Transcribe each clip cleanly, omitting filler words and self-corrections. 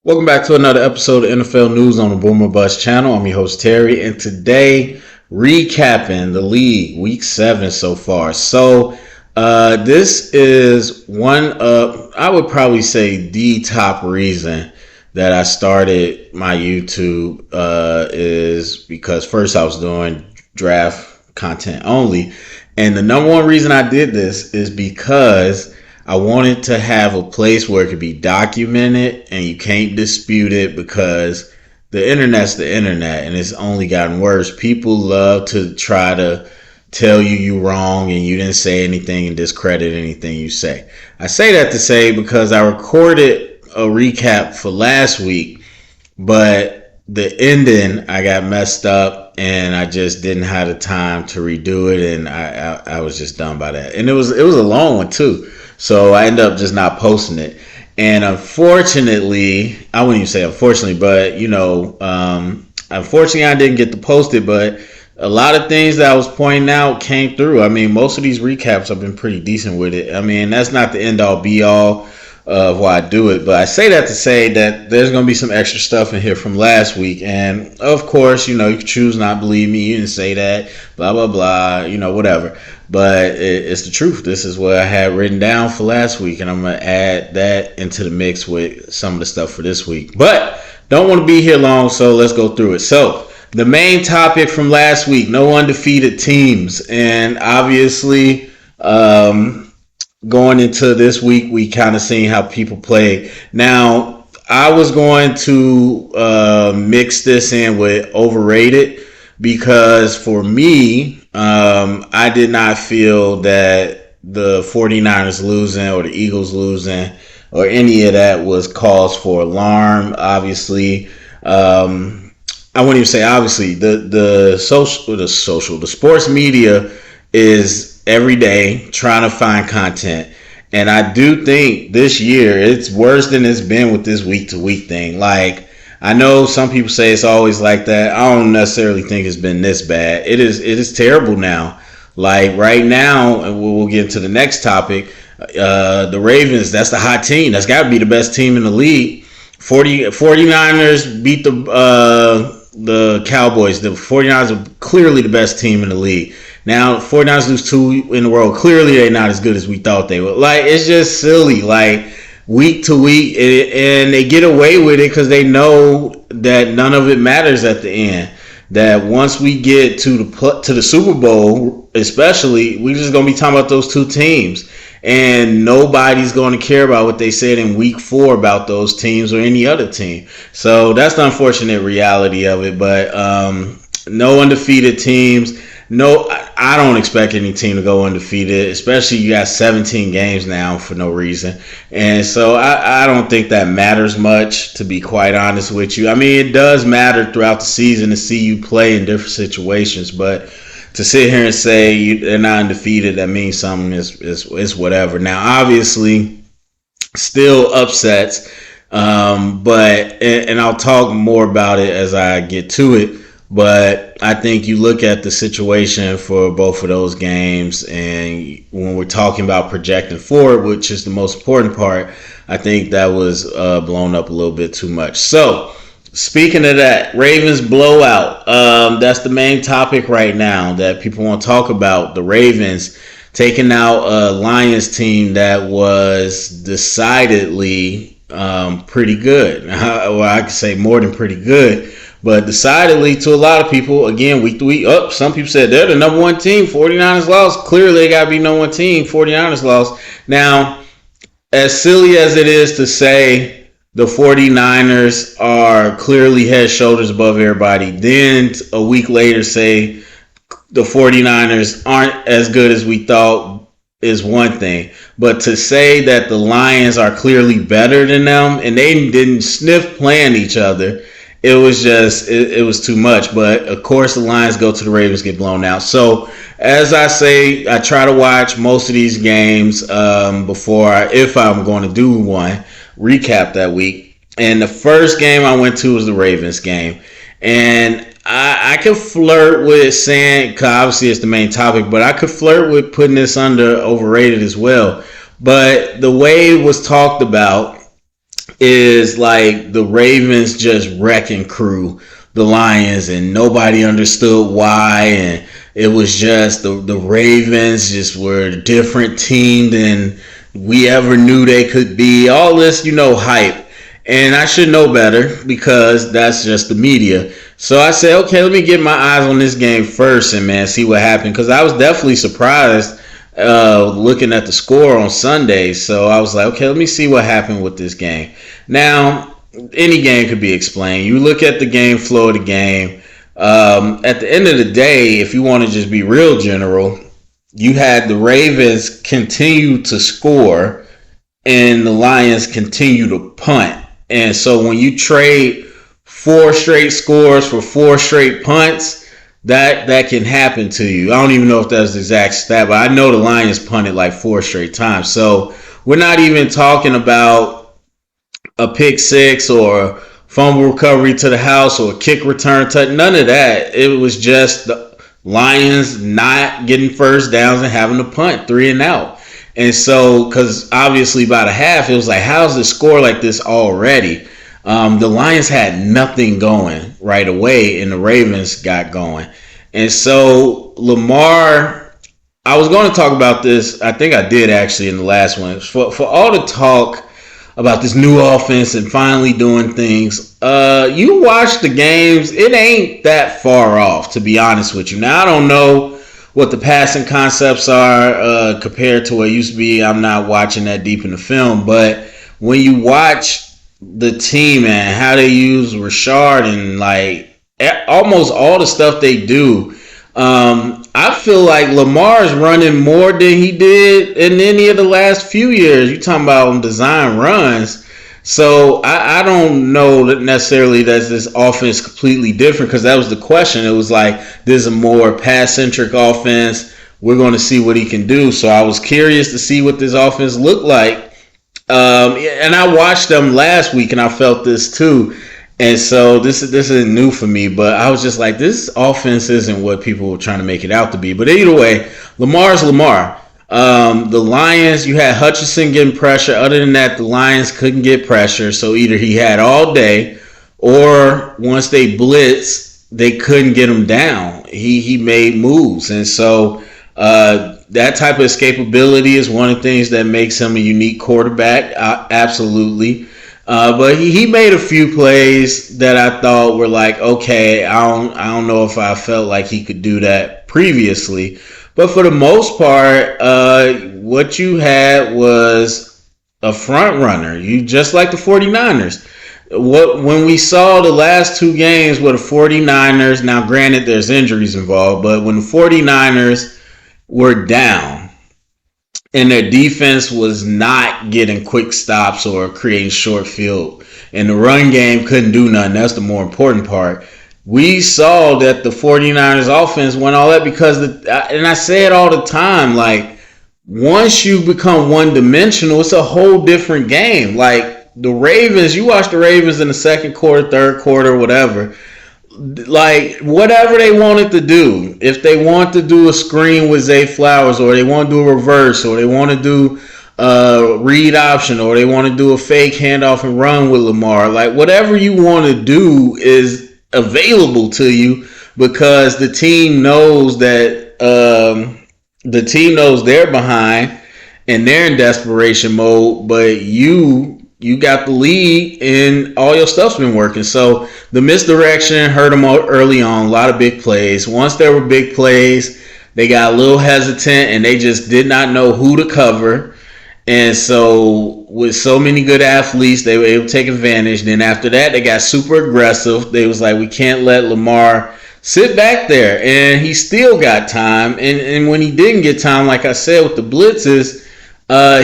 Welcome back to another episode of NFL News on the Boomer Bust channel. I'm your host Terry, and today recapping the league week 7 so far. This is one of, I would probably say, the top reason that I started my YouTube is because first I was doing draft content only, and the number one reason I did this is because I wanted to have a place where it could be documented and you can't dispute it, because the internet's the internet and it's only gotten worse. People love to try to tell you are wrong and you didn't say anything and discredit anything you say. I say that to say because I recorded a recap for last week, but the ending I got messed up and I just didn't have the time to redo it, and I was just done by that. And it was a long one too. So I ended up just not posting it. And unfortunately, I wouldn't even say unfortunately, but unfortunately I didn't get to post it, but a lot of things that I was pointing out came through. I mean, most of these recaps have been pretty decent with it. I mean, that's not the end all be all of why I do it, but I say that to say that there's going to be some extra stuff in here from last week. And of course, you can choose not to believe me. You didn't say that, blah, blah, blah, whatever. But it's the truth. This is what I had written down for last week, and I'm going to add that into the mix with some of the stuff for this week. But don't want to be here long, so let's go through it. So the main topic from last week, no undefeated teams. And obviously, going into this week, we kind of seen how people play. Now, I was going to mix this in with overrated, because for me, I did not feel that the 49ers losing or the Eagles losing or any of that was cause for alarm. Obviously, I wouldn't even say obviously. The sports media is every day trying to find content. And I do think this year it's worse than it's been with this week to week thing. Like, I know some people say it's always like that. I don't necessarily think it's been this bad. It is terrible now. Like right now, and we'll get into the next topic, the Ravens, that's the hot team. That's got to be the best team in the league. 49ers beat the Cowboys. The 49ers are clearly the best team in the league. Now, 49ers lose 2 in a row. Clearly, they're not as good as we thought they were. Like, it's just silly. Like, week to week, and they get away with it because they know that none of it matters at the end. That once we get to the Super Bowl, especially, we're just going to be talking about those 2 teams. And nobody's going to care about what they said in week 4 about those teams or any other team. So that's the unfortunate reality of it. But no undefeated teams. No, I don't expect any team to go undefeated, especially you got 17 games now for no reason. And so I don't think that matters much, to be quite honest with you. I mean, it does matter throughout the season to see you play in different situations, but to sit here and say they're not undefeated, that means something is whatever. Now, obviously, still upsets, but I'll talk more about it as I get to it. But I think you look at the situation for both of those games, and when we're talking about projecting forward, which is the most important part, I think that was blown up a little bit too much. So, speaking of that, Ravens blowout. That's the main topic right now that people want to talk about. The Ravens taking out a Lions team that was decidedly pretty good. Well, I could say more than pretty good. But decidedly, to a lot of people, again, week to week, some people said they're the number 1 team. 49ers lost. Clearly, they got to be number 1 team. 49ers lost. Now, as silly as it is to say the 49ers are clearly head, shoulders above everybody, then a week later say the 49ers aren't as good as we thought is one thing. But to say that the Lions are clearly better than them and they didn't sniff playing each other, it was just, it was too much. But, of course, the Lions go to the Ravens, get blown out. So, as I say, I try to watch most of these games before, if I'm going to do one, recap that week. And the first game I went to was the Ravens game. And I could flirt with saying, because obviously it's the main topic, but I could flirt with putting this under overrated as well. But the way it was talked about, is like the Ravens just wrecking crew the Lions, and nobody understood why, and it was just the Ravens just were a different team than we ever knew they could be. All this, hype. And I should know better because that's just the media. So I said, okay, let me get my eyes on this game first and, man, see what happened. Because I was definitely surprised looking at the score on Sunday. So I was like, okay, let me see what happened with this game. Now, any game could be explained. You look at the game flow of the game. At the end of the day, if you want to just be real general, you had the Ravens continue to score and the Lions continue to punt. And so when you trade 4 straight scores for 4 straight punts, that can happen to you. I don't even know if that's the exact stat, but I know the Lions punted like 4 straight times. So we're not even talking about a pick six or fumble recovery to the house or a kick return touch. None of that. It was just the Lions not getting first downs and having to punt 3 and out. And so, because obviously by the half, it was like, how's the score like this already? The Lions had nothing going right away, and the Ravens got going. And so Lamar, I was going to talk about this. I think I did actually in the last one. For all the talk about this new offense and finally doing things, you watch the games, it ain't that far off, to be honest with you. Now, I don't know what the passing concepts are compared to what it used to be. I'm not watching that deep in the film, but when you watch the team and how they use Rashard and like almost all the stuff they do, I feel like Lamar is running more than he did in any of the last few years. You're talking about design runs. So I don't know that necessarily that this offense completely different, because that was the question. It was like, this is a more pass-centric offense. We're going to see what he can do. So I was curious to see what this offense looked like. And I watched them last week, and I felt this too. And so this isn't new for me, but I was just like, this offense isn't what people were trying to make it out to be. But either way, Lamar's Lamar. The Lions, you had Hutchinson getting pressure. Other than that, the Lions couldn't get pressure. So either he had all day, or once they blitzed, they couldn't get him down. He made moves. And so that type of escapability is one of the things that makes him a unique quarterback. Absolutely. But he made a few plays that I thought were like, okay, I don't know if I felt like he could do that previously. But for the most part, what you had was a front runner. You just like the 49ers. When we saw the last 2 games with the 49ers, now granted there's injuries involved, but when the 49ers were down and their defense was not getting quick stops or creating short field, and the run game couldn't do nothing, that's the more important part. We saw that the 49ers offense went all that because, and I say it all the time, like, once you become one-dimensional, it's a whole different game. Like, the Ravens, you watch the Ravens in the second quarter, third quarter, whatever. Like, whatever they wanted to do, if they want to do a screen with Zay Flowers, or they want to do a reverse, or they want to do read option, or they want to do a fake handoff and run with Lamar, like, whatever you want to do is available to you, because the team knows that they're behind and they're in desperation mode, but you got the lead and all your stuff's been working. So the misdirection hurt them early on, a lot of big plays. Once there were big plays, they got a little hesitant and they just did not know who to cover. And so with so many good athletes, they were able to take advantage. Then after that, they got super aggressive. They was like, we can't let Lamar sit back there. And he still got time. And when he didn't get time, like I said, with the blitzes,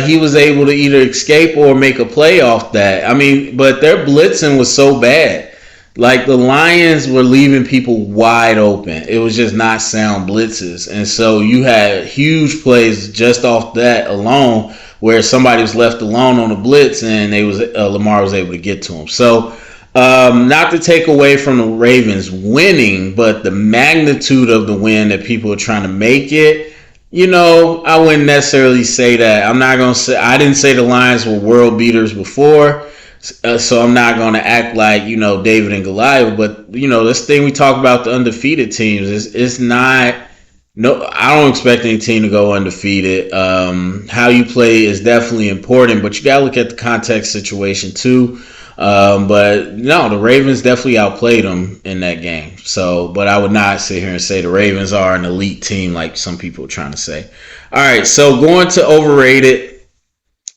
he was able to either escape or make a play off that. I mean, but their blitzing was so bad. Like, the Lions were leaving people wide open. It was just not sound blitzes. And so you had huge plays just off that alone, where somebody was left alone on a blitz and Lamar was able to get to him. So, not to take away from the Ravens winning, but the magnitude of the win that people are trying to make it, I wouldn't necessarily say that. I'm not going to say, I didn't say the Lions were world beaters before. So I'm not going to act like, David and Goliath. But, this thing we talk about the undefeated teams is not. No, I don't expect any team to go undefeated. How you play is definitely important, but you got to look at the context situation too. But no, the Ravens definitely outplayed them in that game. So, but I would not sit here and say the Ravens are an elite team like some people are trying to say. All right, so going to overrated,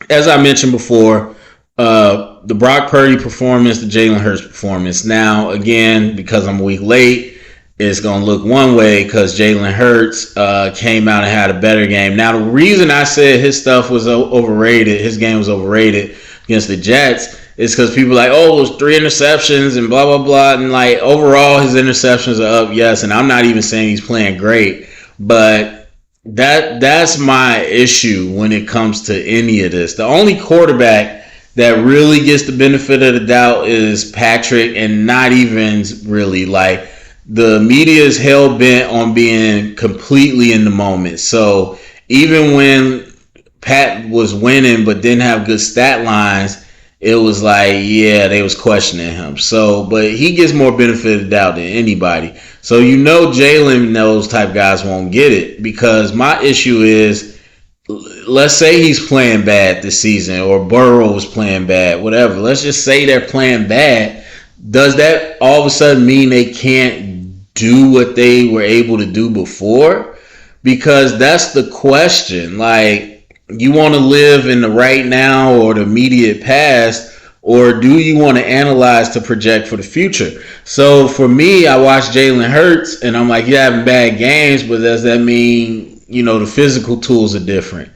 as I mentioned before, the Brock Purdy performance, the Jalen Hurts performance. Now, again, because I'm a week late, it's going to look one way because Jalen Hurts came out and had a better game. Now, the reason I said his stuff was overrated, his game was overrated against the Jets, is because people are like, oh, it was 3 interceptions and blah, blah, blah. And, like, overall, his interceptions are up, yes. And I'm not even saying he's playing great. But that's my issue when it comes to any of this. The only quarterback that really gets the benefit of the doubt is Patrick, and not even really. Like, the media is hell bent on being completely in the moment. So even when Pat was winning but didn't have good stat lines, it was like, yeah, they was questioning him. So, but he gets more benefit of the doubt than anybody. So Jalen and those type guys won't get it, because my issue is, let's say he's playing bad this season, or Burrow was playing bad, whatever. Let's just say they're playing bad. Does that all of a sudden mean they can't do what they were able to do before? Because that's the question. Like, you want to live in the right now or the immediate past, or do you want to analyze to project for the future? So for me, I watch Jalen Hurts and I'm like, you're having bad games, but does that mean, the physical tools are different?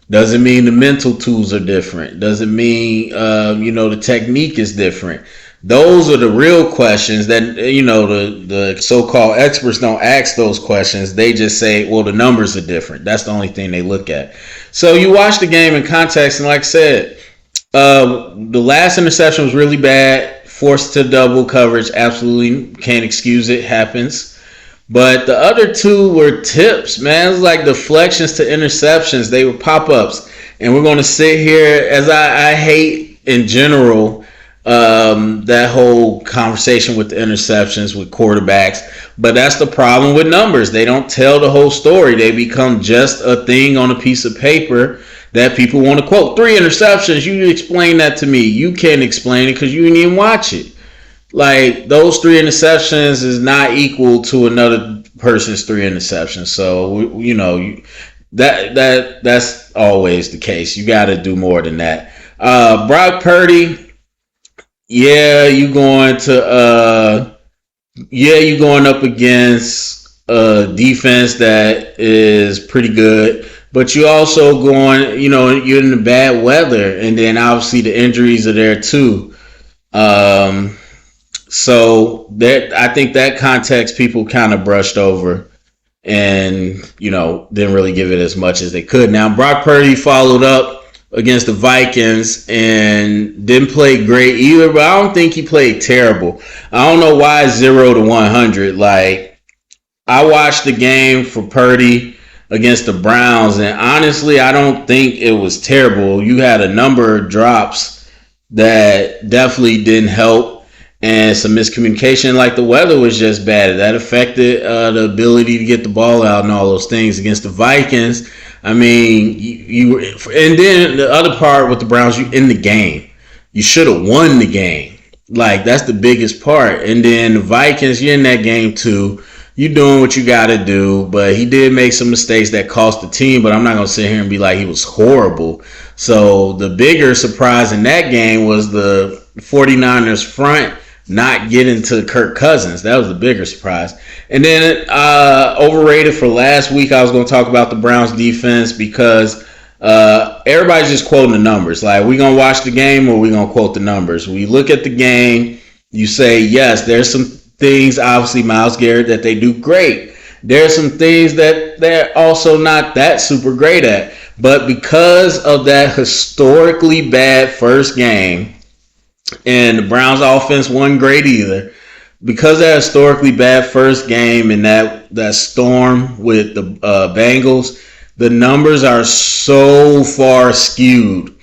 Does it mean the mental tools are different? Does it mean, the technique is different? Those are the real questions that, the so-called experts don't ask those questions. They just say, well, the numbers are different. That's the only thing they look at. So you watch the game in context, and like I said, the last interception was really bad. Forced to double coverage. Absolutely can't excuse it. Happens. But the other two were tips, man. It was like deflections to interceptions. They were pop-ups. And we're going to sit here, as I hate in general, that whole conversation with the interceptions with quarterbacks. But that's the problem with numbers. They don't tell the whole story. They become just a thing on a piece of paper that people want to quote. 3 interceptions. You explain that to me. You can't explain it because you didn't even watch it. Like, those 3 interceptions is not equal to another person's 3 interceptions. So, that's always the case. You got to do more than that. Brock Purdy, you're going up against a defense that is pretty good, but you also going, you're in the bad weather, and then obviously the injuries are there too. So that, I think that context people kind of brushed over and, didn't really give it as much as they could. Now, Brock Purdy followed up against the Vikings and didn't play great either, but I don't think he played terrible. I don't know why 0 to 100. Like, I watched the game for Purdy against the Browns, and honestly, I don't think it was terrible. You had a number of drops that definitely didn't help, and some miscommunication. Like, the weather was just bad. That affected the ability to get the ball out and all those things against the Vikings. I mean, you and then the other part with the Browns, you in the game. You should have won the game. Like, that's the biggest part. And then the Vikings, you're in that game too. You're doing what you got to do, but he did make some mistakes that cost the team, but I'm not going to sit here and be like he was horrible. So the bigger surprise in that game was the 49ers front not getting to Kirk Cousins. That was the bigger surprise. And then overrated for last week, I was going to talk about the Browns defense because everybody's just quoting the numbers. Like, we going to watch the game or we going to quote the numbers? We look at the game, you say, yes, there's some things, obviously, Myles Garrett, that they do great. There's some things that they're also not that super great at. But because of that historically bad first game, and the Browns offense wasn't great either, because of that historically bad first game and that storm with the Bengals, the numbers are so far skewed.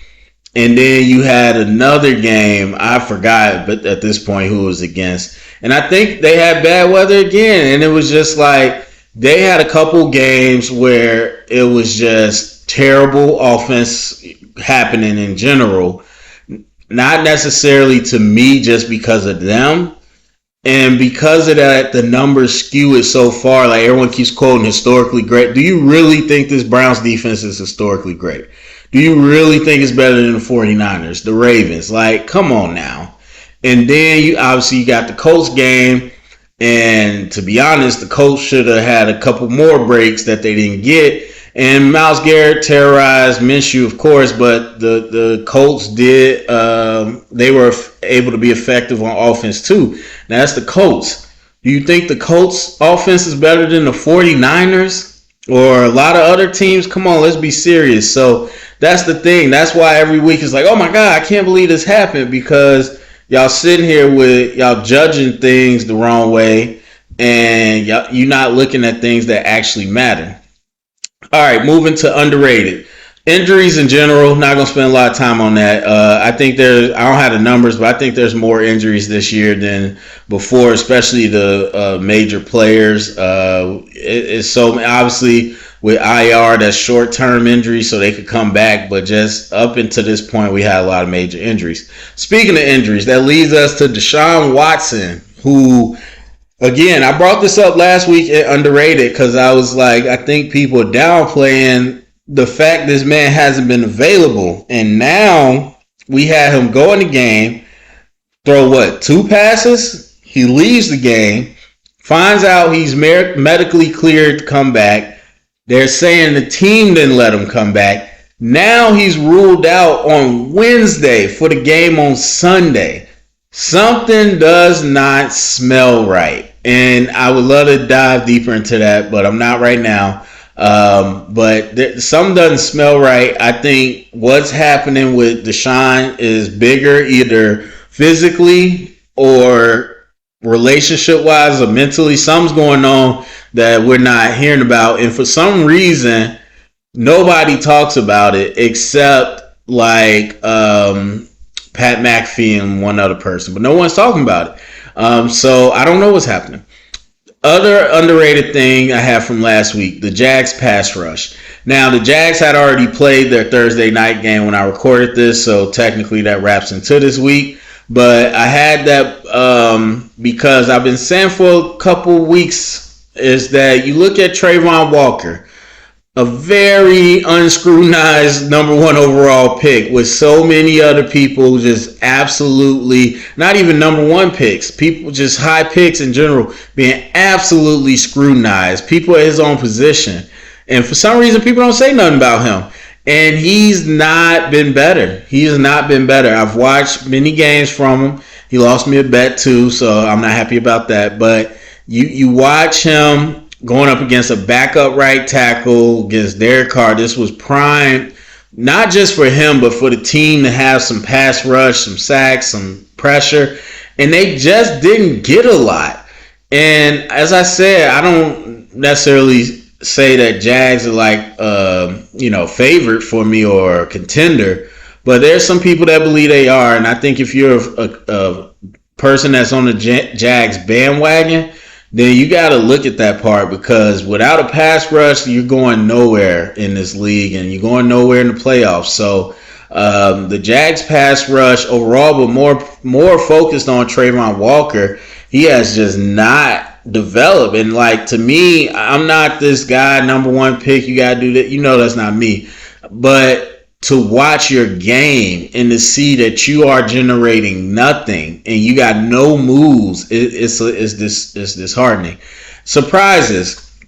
And then you had another game, I forgot, but at this point who it was against. And I think they had bad weather again. And it was just like they had a couple games where it was just terrible offense happening in general. Not necessarily to me just because of them. And because of that, the numbers skew it so far. Like everyone keeps quoting historically great. Do you really think this Browns defense is historically great? Do you really think it's better than the 49ers, the Ravens? Like, come on now. And then you obviously got the Colts game. And to be honest, the Colts should have had a couple more breaks that they didn't get. And Myles Garrett terrorized Minshew, of course, but the Colts did. They were able to be effective on offense too. Now that's the Colts. Do you think the Colts offense is better than the 49ers or a lot of other teams? Come on, let's be serious. So that's the thing. That's why every week is like, oh my God, I can't believe this happened, because y'all sitting here with y'all judging things the wrong way, and you're not looking at things that actually matter. All right, moving to underrated. Injuries in general, not going to spend a lot of time on that. I think I don't have the numbers, but I think there's more injuries this year than before, especially the major players. It's so obviously with IR, that's short-term injury, so they could come back. But just up until this point, we had a lot of major injuries. Speaking of injuries, that leads us to Deshaun Watson, who, again, I brought this up last week at Underrated because I was like, I think people are downplaying the fact this man hasn't been available. And now we had him go in the game, throw 2 passes? He leaves the game, finds out he's medically cleared to come back. They're saying the team didn't let him come back. Now he's ruled out on Wednesday for the game on Sunday. Something does not smell right. And I would love to dive deeper into that, but I'm not right now. But something doesn't smell right. I think what's happening with Deshaun is bigger, either physically or relationship-wise or mentally. Something's going on that we're not hearing about. And for some reason, nobody talks about it except like Pat McAfee and one other person. But no one's talking about it. So I don't know what's happening. Other underrated thing I have from last week, the Jags pass rush. Now, the Jags had already played their Thursday night game when I recorded this, so technically that wraps into this week. But I had that because I've been saying for a couple weeks is that you look at Trayvon Walker, a very unscrutinized number 1 overall pick with so many other people just absolutely, not even number 1 picks, people just high picks in general being absolutely scrutinized, people at his own position. And for some reason, people don't say nothing about him. And he's not been better. He has not been better. I've watched many games from him. He lost me a bet too, so I'm not happy about that. But you watch him going up against a backup right tackle against Derek Carr. This was prime, not just for him, but for the team to have some pass rush, some sacks, some pressure. And they just didn't get a lot. And as I said, I don't necessarily say that Jags are like, favorite for me or a contender. But there's some people that believe they are. And I think if you're a person that's on the Jags bandwagon, then you got to look at that part, because without a pass rush, you're going nowhere in this league and you're going nowhere in the playoffs. So the Jags pass rush overall, but more focused on Trayvon Walker, he has just not developed. And like, to me, I'm not this guy, number 1 pick, you got to do that. You know that's not me. But to watch your game and to see that you are generating nothing and you got no moves, it's disheartening. Surprises.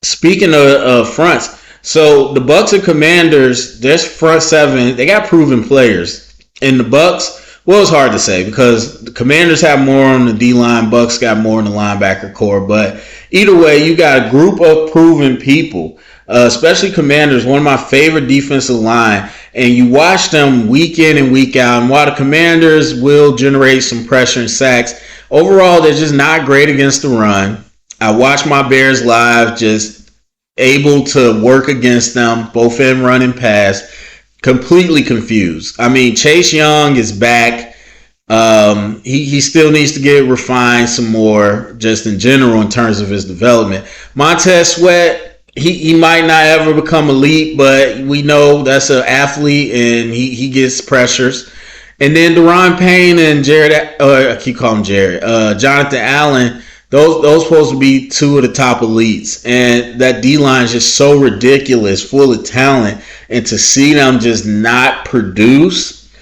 Speaking of fronts, so the Bucks and Commanders, their front 7, they got proven players. And the Bucks, well, it's hard to say because the Commanders have more on the D-line, Bucks got more in the linebacker core. But either way, you got a group of proven people. Especially Commanders, one of my favorite defensive line, and you watch them week in and week out, and while the Commanders will generate some pressure and sacks, overall they're just not great against the run. I watch my Bears live, just able to work against them, both in run and pass. completely confused. I mean, Chase Young is back. He still needs to get refined some more, just in general in terms of his development. Montez Sweat, he might not ever become elite, but we know that's an athlete and he gets pressures. And then Deron Payne and I keep calling him Jared, Jonathan Allen, those supposed to be two of the top elites. And that D-line is just so ridiculous, full of talent. And to see them just not produce,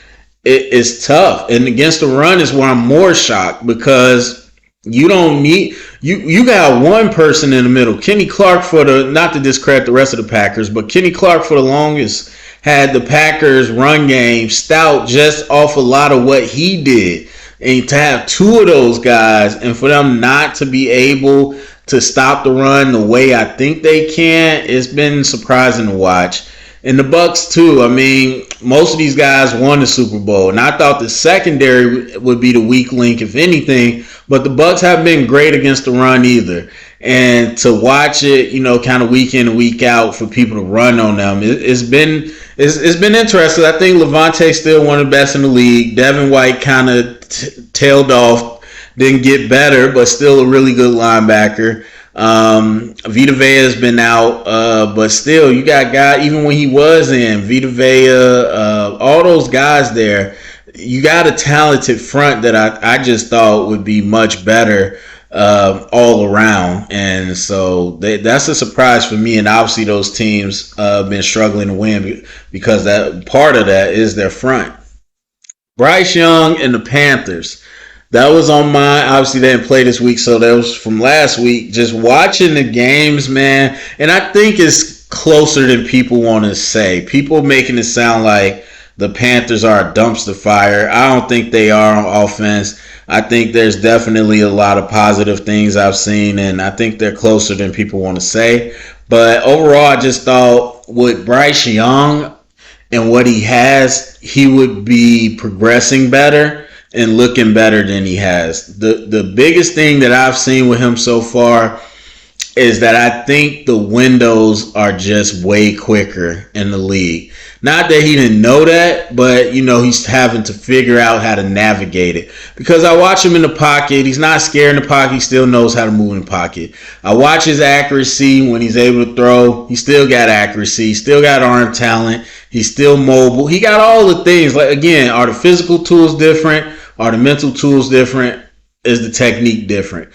it's tough. And against the run is where I'm more shocked, because you don't need you got one person in the middle. Kenny Clark, for the, not to discredit the rest of the Packers, but Kenny Clark for the longest had the Packers run game stout just off a lot of what he did. And to have two of those guys and for them not to be able to stop the run the way I think they can, it's been surprising to watch. And the Bucks too. I mean, most of these guys won the Super Bowl, and I thought the secondary would be the weak link, if anything. But the Bucks haven't been great against the run either. And to watch it, kind of week in and week out for people to run on them, it's been interesting. I think Levante's still one of the best in the league. Devin White kind of tailed off, didn't get better, but still a really good linebacker. Vita Vea has been out, but still, you got guys, even when he was in, Vita Vea, all those guys there, you got a talented front that I just thought would be much better all around. And so that's a surprise for me. And obviously those teams been struggling to win because that part of that is their front. Bryce Young and the Panthers. That was on mine. Obviously, they didn't play this week, so that was from last week. Just watching the games, man. And I think it's closer than people want to say. People making it sound like the Panthers are a dumpster fire. I don't think they are on offense. I think there's definitely a lot of positive things I've seen, and I think they're closer than people want to say. But overall, I just thought with Bryce Young and what he has, he would be progressing better and looking better than he has. The biggest thing that I've seen with him so far is that I think the windows are just way quicker in the league. Not that he didn't know that, but he's having to figure out how to navigate it. Because I watch him in the pocket. He's not scared in the pocket. He still knows how to move in the pocket. I watch his accuracy when he's able to throw. He still got accuracy. He still got arm talent. He's still mobile. He got all the things. Like, again, are the physical tools different? Are the mental tools different? Is the technique different?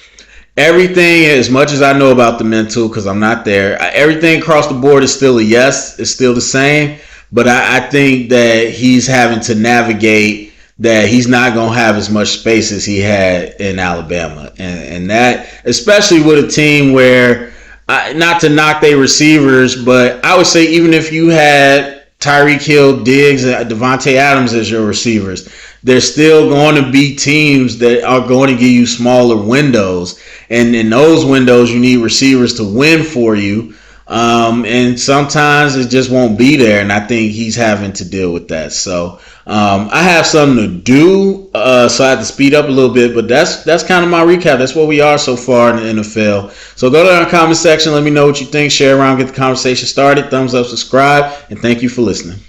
Everything, as much as I know about the mental, because I'm not there, everything across the board is still a yes. It's still the same. But I think that he's having to navigate that he's not going to have as much space as he had in Alabama. And that, especially with a team where, not to knock their receivers, but I would say even if you had Tyreek Hill, Diggs, and Devontae Adams as your receivers, there's still going to be teams that are going to give you smaller windows. And in those windows, you need receivers to win for you. And sometimes it just won't be there. And I think he's having to deal with that. So I have something to do. So I have to speed up a little bit. But that's kind of my recap. That's where we are so far in the NFL. So go to the comment section. Let me know what you think. Share around. Get the conversation started. Thumbs up, subscribe. And thank you for listening.